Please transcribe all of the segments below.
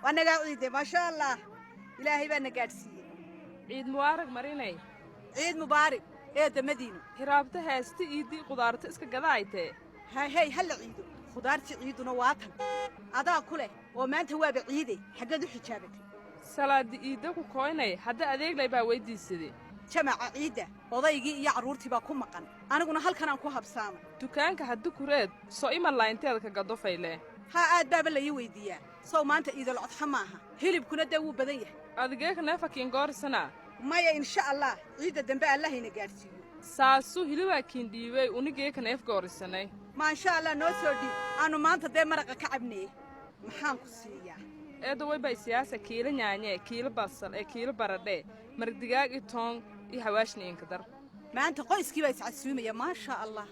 وانا قاعدة ما شاء الله إلهي بأنا قارسية عيد مبارك مريني عيد مبارك إيه ده مدينة هرابته هاستي إيدي قدارته إسكا قضايته هاي هلا عيدو خضارتي عيدنا واطن أدا كله وما أنت هو بعيدي حقدو حجابتي صلاة إيدك وكويني حدا أديك ليبا ويدي سيدي جمع عيدة وضيقي يا عرورتي باكون مقن أنا قلنا هل كان أنكو هبسامة دكانك هدو كوريد سو إيما لاينتيادك قدو فايله ها آد باب اللي يويديا سو ما أنت إذا الأضحى معها هلي بكونا داو بديه أدقيك نافك ينقور سنة مايا إن شاء الله عيدة دنباء الله ينقارسيو ساسو هلوا كينديوي ونقيك ناف قور السنة ما شاء الله نوسو دي أنا ما أنت دي مرقة كعبني محانكو سييا eedo way bay siyaasa kiila nyaanye kiila basal ee kiila baradhe mardigaag iyo toon iyo hawaashniinka dar maanta qoyskii baa iscasuumaya ma sha Allah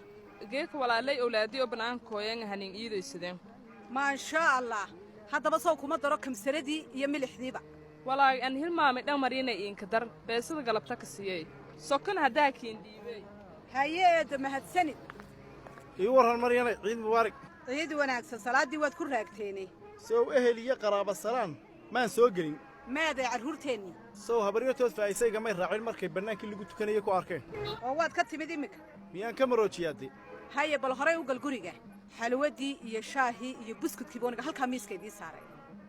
geeka walaalay awlaadi oo banaankooyan hanin iidaysadeen ma sha Allah haddaba soo kuma daro kamsaradii iyo milixdiiba walaal aan hilmaamay dhan mariinay inka dar beesada galabta ka siiyay sokan hadaa kiindiibay hayeeda mahadsanid ii waran mariyana ciid mubaarak ciid wanaagsan salaadii waad ku raagteenay soo eheliya qaraaba salaan maan soo gelin maaday carruurteenni soo habaryartood faa'iisayga may raacin markay bannaankii lagu tukanayay ku arkeen oo waad ka timid imika miyaan ka maroojiyaadde haye bal horay u gal guriga xalwadii iyo shaahii iyo buskudkii booniga halkaa miiska idii saaray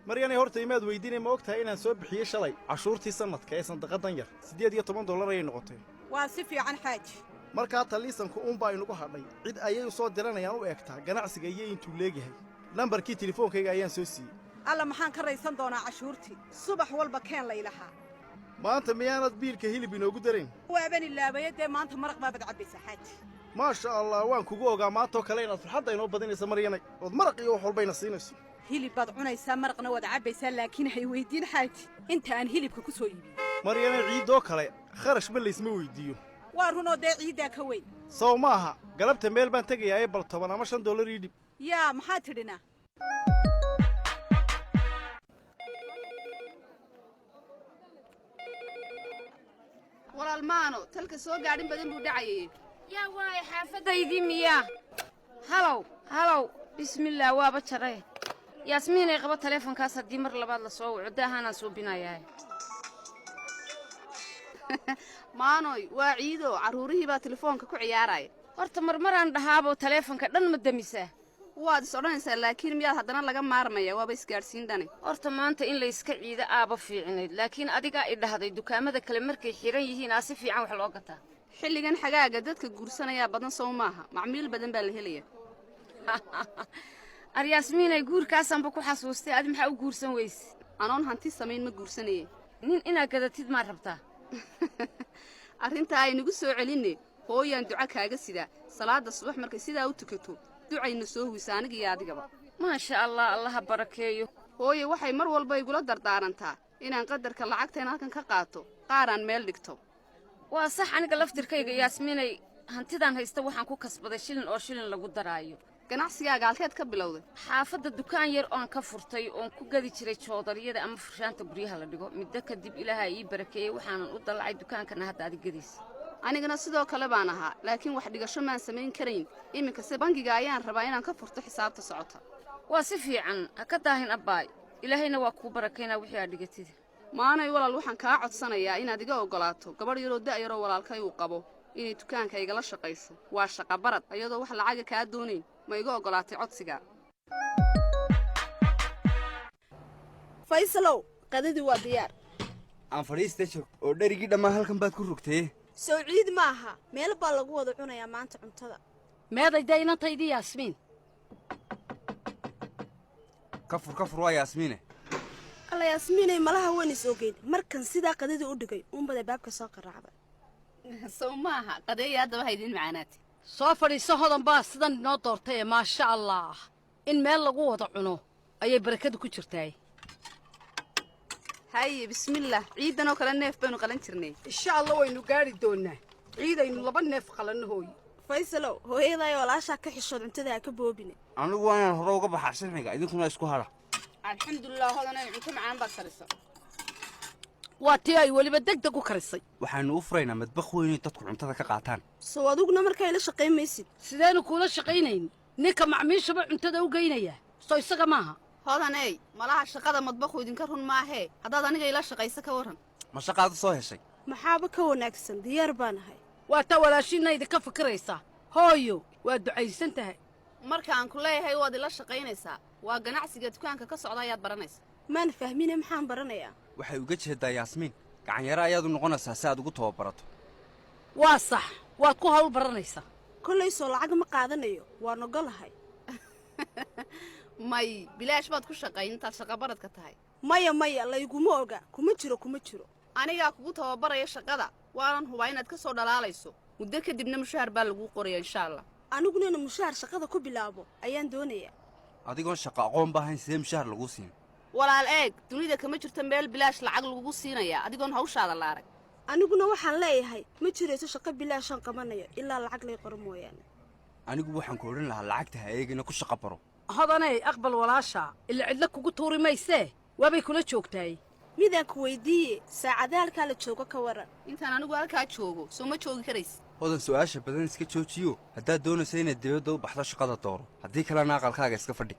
maryanay horta imaad weydiinay ma og tahay inaan soo bixiyey shalay cashuurtii sanadka ee sandaqadan yar $18 ayay noqotay waa si fiican xaaji markaa taliisanku uunbaa inugu hadhay cid ayay u soo diranayaan u eegtaa ganacsiga iyo intuu leegyahay nambarkii telefoonkayga ayaan soo siiyey alla maxaan ka raysan doonaa cashuurtii subax walba keen laylahaa maanta miyaanad biilka hilib inoogu darayn waaban ilaabaye dee maanta maraq baabad cabbaysa xaaji maasha allah waan kugu ogaa maantoo kale inaad farxadda inoo badinaysa maryanay ood maraq iyo wax walbayna siinayso hilib baad cunaysaa maraqna waad cabbaysaa laakiin hay weydiin xaaji inta aan hilibka ku soo iibiyo maryanay ciiddoo kale kharash ma laysma weyddiiyo waa runoo dee ciiddaa ka weyn sow maaha galabta meel baan tegayaa ee bal $10 ama $5 ii dhib yaa maxaa tidhina walaalmaano talka soo gaadhin badan buu dhacayay yaa waay xaafadaydii miyaa halow bismillaah waaba jaray yaasmiinay qaba taleefonkaas haddii mar labaad la soo waco daahaanaan suubinayaa maanoy waa ciido carruurihii baa telefoonka ku ciyaaraya horta marmaraan dhahaabo taleefonka dhan ma damisaa waad is odhanaysaa laakiin miyaad haddana laga maarmaya waaba isgaadhsiin dhani horta maanta in layska ciido aaba fiicinayd laakiin adigaa i dhahday dukaamada kale markay xihan yihiin aa si fiican wax loo gataa xilligan xagaaga dadka guursanayaa badan sow maaha macmiil badan baa la helaya aryaasmiinay guurkaasanba ku xasuustay adi maxaa u guursan weyse anoon hanti samayn ma guursanayey nin inaad gadatid maad rabtaa arrintaa aynagu soo celinne hooyaan duca kaaga sidaa salaadda subax markay sidaa u tukato ducayna soo huysa aniga iyo adigaba maasha allah allaha barakeeyo hooye waxay mar walba igula dardaarantaa inaan qadarka lacagteen halkan ka qaato qaaraan meel dhigto waa sax aniga laftirkayga yaasmiinay hantidaan haysta waxaan ku kasbaday shilin oo shilin lagu daraayo ganacsigaaga halkeed ka bilowday xaafadda dukaan yar oon ka furtay oon ku gadi jiray joodariyada ama furshaanta guryaha la dhigo middo kadib ilaaha ii barakeeyey waxaanan u dallacay dukaankana hadda adig gadiisa anigana sidoo kale baan ahaa laakiin wax dhigasho maan samayn karayn iminkase bangiga ayaan rabaa inaan ka furto xisaabta socota waa si fiican ha ka daahin abbaay ilaahayna waa kuu barakaynaa wixii aad dhigatida maanay walaal waxaan kaa codsanayaa inaad iga oggolaato gabadh yaroo da'yaroo walaalkay uu qabo inay dukaanka igala shaqayso waa shaqa barad ayadoo wax lacaga kaa doonayn ma iga oggolaatay codsiga faysalow qadadii waa diyaar aan fadhiista joog oo dherigii dhammaan halkan baad ku rogtee sow ciid ma aha meel baa lagu wada cunayaa maanta cuntada meeday daynantaydii yaasmiin ka fur waa yaasmiine alla yaasmiinay malaha waan is ogeyn markan sidaa qadadii u dhigay uunbada baabka soo qaraacday sow maaha qadeeya haddaba haydin macaanaati soo fadhiiso hodan baa sidan inoo doortay ee maasha allah in meel lagu wada cuno ayay barakadu ku jirtaay haye bismillaah ciidanoo kale neef baynu qalan jirnay insha allah waynu gaari doonaa ciidaynu 2 neef qalanno hooy faysalow hooyaday walaashaa ka xishood cuntada ha ka boobine anigu waanaan hore uga baxaa sharciga idinkuna isku hadha alxamdulilah hodanay cunto macaan baad karisa waa tii ay weliba degdeg u karisay waxaanu u furaynaa madbakh weynay dadku cuntada ka qaataan sow adiguna markaa ila shaqayn maysid sideenu kuula shaqaynayn ninka macmiishaba cuntada u geynaya soo isaga maaha hodaney malaha shaqada madbaxu idinka run maahee haddaad aniga ila shaqaysa ka warran ma shaqaada soo heshay maxaaba ka wanaagsan diyaar baan ahay waa taa walaashiinna idinka fikiraysaa hooyo waa ducaysan tahay marka aan ku leeyahay waad ila shaqaynaysaa waa ganacsiga dukaanka ka socda ayaad baranaysa maan fahmine maxaan baranayaa waxay uga jeedaa yaasmiin gacanyaro ayaad u noqonaysaa si aad ugu tababarato waa sax waad ku hawl baranaysaa kollay soo lacag ma qaadanayo waan ogolahay may bilaash baad ku shaqayn intaad shaqabaradka tahay maya layguma oga kuma jiro anigaa kugu tababaraya shaqada waanan hubaa inaad ka soo dhalaalayso muddo kadibna mushaar baa laguu qoraya insha allah aniguna ina mushaar shaqada ku bilaabo ayaan doonayaa adigoon shaqo aqoon baahayn sidee mushaar laguu siin walaal eeg dunida kama jirto meel bilaash lacag lagugu siinayaa adigoon hawshaada la arag aniguna waxaan leeyahay ma jirayso shaqo bilaashaan qabanayo ilaa lacag lay qoro mooyaane anigu waxaan ku odhan lahaa lacagta ha eegina ku shaqo baro hodaney aqbal walaashaa ila cidla kugu tuuri maysee waabay kula joogtaay midaan ku weyddiiye saacada halkaa la joogo ka waran intaan anigu halkaa joogo soo ma joogi karaysa hodan su'aasha badan iska joojiyo haddaad doonaysa inaad dibadda u baxdo shaqada dooro haddii kalena aqalkaaga iska fadhi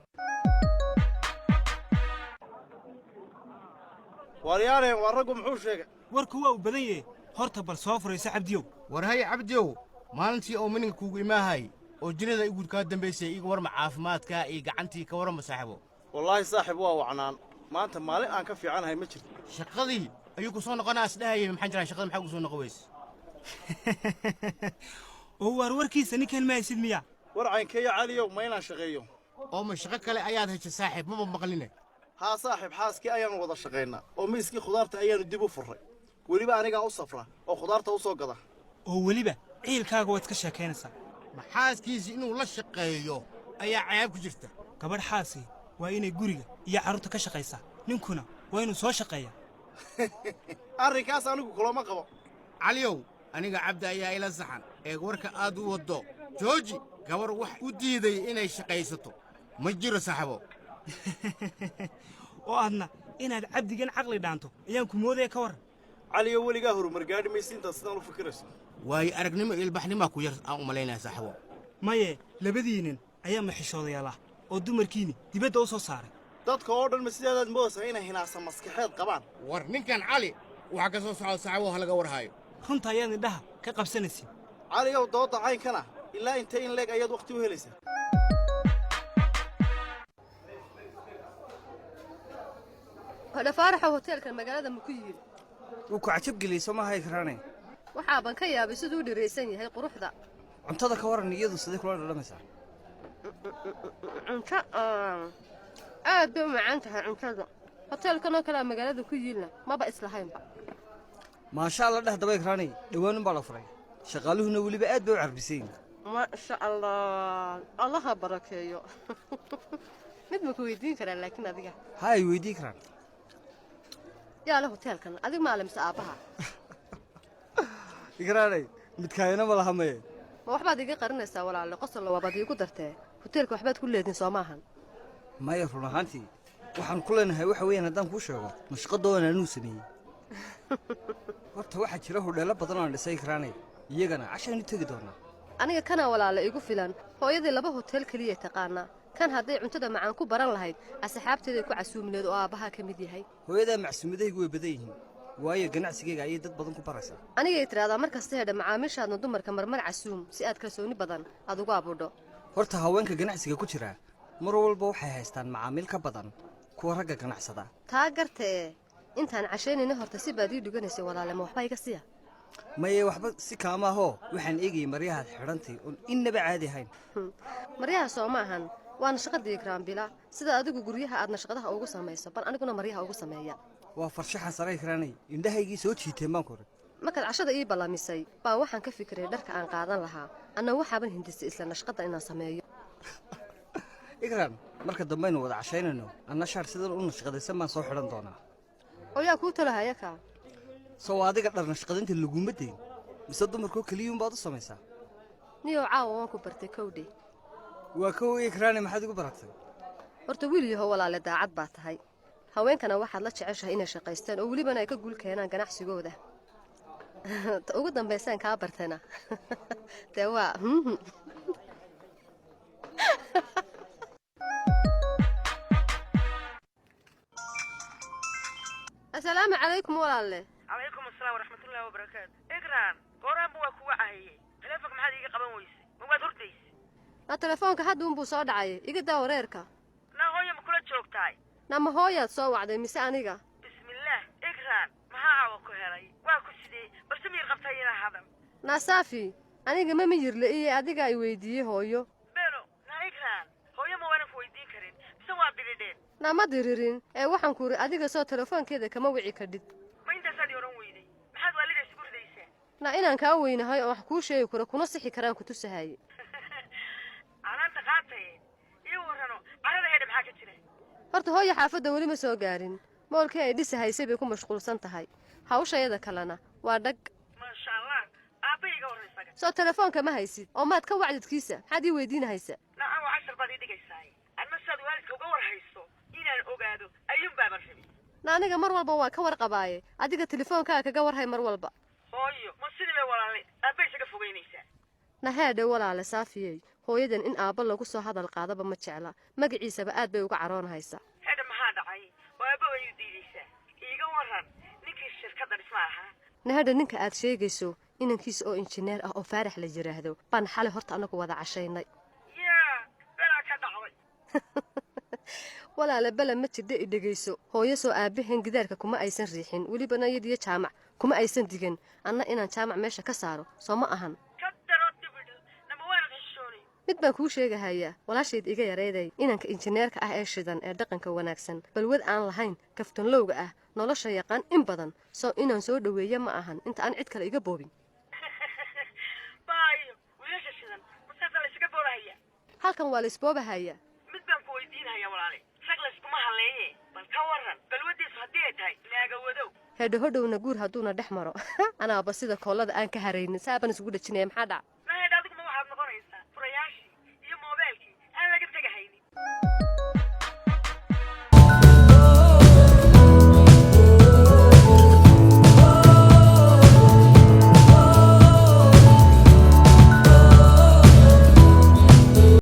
waaryaaneen waa raggu muxuu sheegay warku waa u badan yahe horta bal soo furaysa cabdiyow war hay cabdiyow maalintii oo mininka kuugu imaahay oo jinnada igud kaa dambaysay iga warma caafimaadkaa iyo gacantii ka warrama saaxibo wallaahi saaxib waa wacnaan maanta maalin aan ka fiicanahay ma jirto shaqadii ayuu ku soo noqonaa isdhahayay maxaan jiraa shaqada maxaa ugu soo noqon weyse oo waar warkiisa ninkan ma haysid miya war caynkeeya caliyow ma inaan shaqeeyo oo ma shaqo kale ayaad heshay saaxiib maba maqline haa saaxiib xaaskii ayaannu wada shaqaynaa oo miiskii khudaarta ayaannu dib u furray weliba anigaa u safra oo khudaarta u soo gada oo weliba ciilkaaga waad ka sheekaynaysaa ma xaaskiisii inuu la shaqeeyo ayaa cayaab ku jirta gabadh xaasi waa inay guriga iyo carruurta ka shaqaysaa ninkuna waa inuu soo shaqeeyaa arrinkaas anigu kulama qabo caliyow aniga cabdi ayaa ila saxan eeg warka aad u waddo jooji gabar wax u diiday inay shaqaysato ma jiro saaxibo oo aadna inaad cabdigan caqli dhaanto ayaan ku moodaya ka warran caliyo weligaa horumar gaadhi maysa intaad sidaan u fikirayso waayo aragnimo iyo ilbaxnimaa ku yar aan u malaynaya saaxibo maye labadiinnin ayaa maxishoodayaal ah oo dumarkiinni dibadda u soo saaray dadka oo dhan ma sidaadaad moodaysaa inay hinaasa maskaxeed qabaan war ninkan cali waxaa ka soo socda saaxibo ha laga warhaayo runta ayaad indhaha ka qabsanaysiin caliyow doodda caynkana ilaa intee in leeg ayaad wakhti u helaysaa hodhafaaraxa hoteelkan magaalada ma ku yidhi wuu ku cajab geliyey soo maaha ikraanay waxaaban ka yaabay siduu u dhiraysan yahay quruxda cuntada ka warran iyadu sidee kula dhadhamaysaa cunto aad bay u macaan tahay cuntada hoteelkanoo kalea magaalada ku yiilna maba islahaynba maasha alla dheh daba ikraanay dhowaanin baa la furay shaqaaluhuna weliba aad bay u carbisayin maasha allah allaha barakeeyo mid ma ku weydiin karaa laakiin adiga haa ay weydii karaan yaa le hoteelkan adig maale mise aabbaha ikraanay midkaayana ma laha maye ma waxbaad iga qarinaysaa walaale qosol waabaad iigu dartee hoteelka waxbaad ku leedin soo maahan maya run ahaantii waxaan ku leenahay waxa weeyaan haddaan kuu sheego mashqadoodan anuu sameeyey horta waxaa jira hodheello badan oan dhisay ikraanay iyagana cashaanu tegi doonaa aniga kanaa walaale igu filan hooyadii laba hotel keliya taqaanaa kan hadday cuntada macaan ku baran lahayd asxaabteeday ku casuumineed oo aabbahaa ka mid yahay hooyadaa macsuumadaygu way badan yihiin waayo ganacsigayga ayay dad badan ku baraysaa anigay tidhaahdaa mar kasta hedha macaamiishaadna dumarka marmar casuum si aad kalsooni badan aad ugu abudho horta haweenka ganacsiga ku jira mar walba waxay haystaan macaamiil ka badan kuwa ragga ganacsada taa gartee intaan cashaynayna horta si baad ii dhiganaysay walaale ma waxba iga siya maye waxba si kaamaahoo waxaan eegayay maryahaad xidhantay oon innaba caadi ahayn maryaha soo ma ahan waana shaqadii garaambila sida adigu guryaha aadna shaqadaha ugu samayso bal aniguna maryaha ugu sameeya waa farshaxan sare ikraanay indhahaygii soo jiiteen baan kore markaad cashada ii ballamisay baa waxaan ka fikiray dharka aan qaadan lahaa anna waxaaban hindisay isla nashqadda inaan sameeyo ikraan marka dambaynu wada cashaynayno anna shaar sidan u nashqadaysan baan soo xidhan doonaa oo yaa kuu talahaya kaa sow adiga dhar nashqadaynta laguma dayn mise dumarkoo keliyuunbaad u samaysaa niyow caawa waan ku bartay kowdhe waa kow ikraane maxaad igu baratay horta wiil yaho walaale daacad baa tahay haweenkana waxaad la jeceshahay inay shaqaystaan oo welibana ay ka guul keenaan ganacsigooda ta ugu dambaysaan kaa bartayna dee waa asalaamu calaykum walaalle calaykum asalaam waraxmatullaahi wabarakaatu igraan gooraanba waa kuwa cahayey taleefonka maxaad iiga qaban weyse ma waad hordayse na telefoonka hadda unbuu soo dhacay iga daa wareerka na hooya ma kula joogtahay nama hooyaad soo wacday mise aniga bismillaah igraan maxaa cawa ku helay waa ku sidee balse miyir qabtay inaa hadan naasaafi aniga ma miyirle iyo adiga ay weydiiyey hooyo belo na igraan hooyo ma waanan ku weydiin karin mise waa diridheen nama diririn ee waxaan ku iri adiga soo telefoonkeeda kama wici kadhid ma intaasaad ii odhan weyday maxaad waalida isugu ridaysaa na inaan kaa weynahay oo wax kuu sheegi karo kuna sixi karaan kutusahaye anaanta qaataye ii warrano carada heedha maxaa ka jira horta hooyo xaafadda weli ma soo gaarin moolkii ay dhisahaysay bay ku mashquulsan tahay hawshayada kalena waa dhag maasha allah aabba iga horraysaga soo telefoonka ma haysid oo maad ka wacdidkiisa maxaad ii weydiinahaysa nacam waa cashar baad ii dhigaysaay adma saad waalidka uga war hayso inaan ogaado ayuunbaaban rabi na aniga mar walba waa ka warqabaaye adiga telefoonkaaga kaga warhay mar walba hooyo ma sidii bay walaale aabba isaga fogaynaysaa na heedhe walaale saafiyey hooyadan in aabba lagu soo hadal qaadaba ma jecla magaciisaba aad bay uga caroonahaysaa hedha maxaa dhacay oo aabba way u diidaysaa iiga warran ninkii shirkadda dhisma ahaa na hedha ninka aad sheegayso inankiisa oo injineer ah oo faarax la yidhaahdo baan xalay horta anagu wada cashaynay yaa belaa ka dhacday walaale bela ma jirdha i dhegayso hooyo soo aabbahen gidaarka kuma aysan riixin welibana iyadiyo jaamac kuma aysan digan anna inaan jaamac meesha ka saaro soo ma ahan ka daro dibidh nama waanad xishoonay mid baan kuu sheegahayaa walaashayd iga yarayday inanka injineerka ah ee shidan ee dhaqanka wanaagsan balwad aan lahayn kaftanlowga ah nolosha yaqaan in badan soo inaan soo dhoweeya ma ahan inta aan cid kale iga boobin baayo wiilasha shidan masaasa la ysaga boobahaya halkan waa la isboobahayaa mid baan ku weydiinaya walaale rag layskuma halleeye bal ka warran balwaddiisu haddii ay tahay naaga wadow hedho hodhowna guur hadduuna dhex maro anaaba sida koollada aan ka haraynin saabaan isugu dhejinaya maxaa dhac